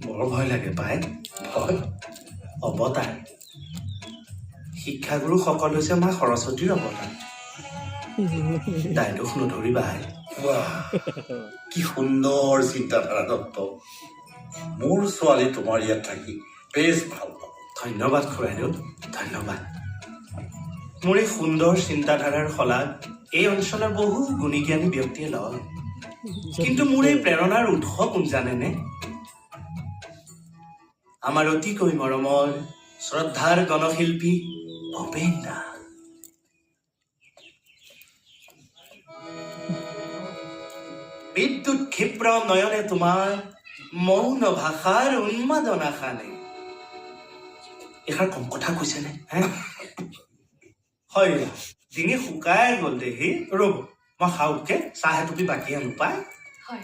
বৰ ভয় লাগে পাই। ভয় অৱতাৰ শিক্ষাগুৰুসকল হৈছে মা সৰস্বতীৰ অৱতাৰ। তাই দোষ নধৰিবাই। বাহ, কি সুন্দৰ চিন্তাধাৰা দত্ত। মোৰ ছোৱালী তোমাৰ ইয়াত থাকি বেছ ভাল পাব। ধন্যবাদ খুৰাইদেউ, ধন্যবাদ। মোৰ এই সুন্দৰ চিন্তাধাৰাৰ শলাগ এই অঞ্চলৰ বহু গুণী জ্ঞানী ব্যক্তিয়ে লয়। কিন্তু মোৰ এই প্ৰেৰণাৰ উৎস কোন জানেনে? আমাৰ অতিকৈ মৰমৰ শ্ৰদ্ধাৰ গণশিল্পী ভূপেন দা। বিদ্যুৎ ক্ষিপ্ৰ নয়নে তোমাৰ মৌন ভাষাৰ উন্মাদনা খানে। এষাৰ কম কথা কৈছেনে? হয়, ডিঙি শুকাই গ'ল দেহি। ৰ'ব, মই খাওঁতকে চাহ এটুপি বাকি আনো পাই। হয়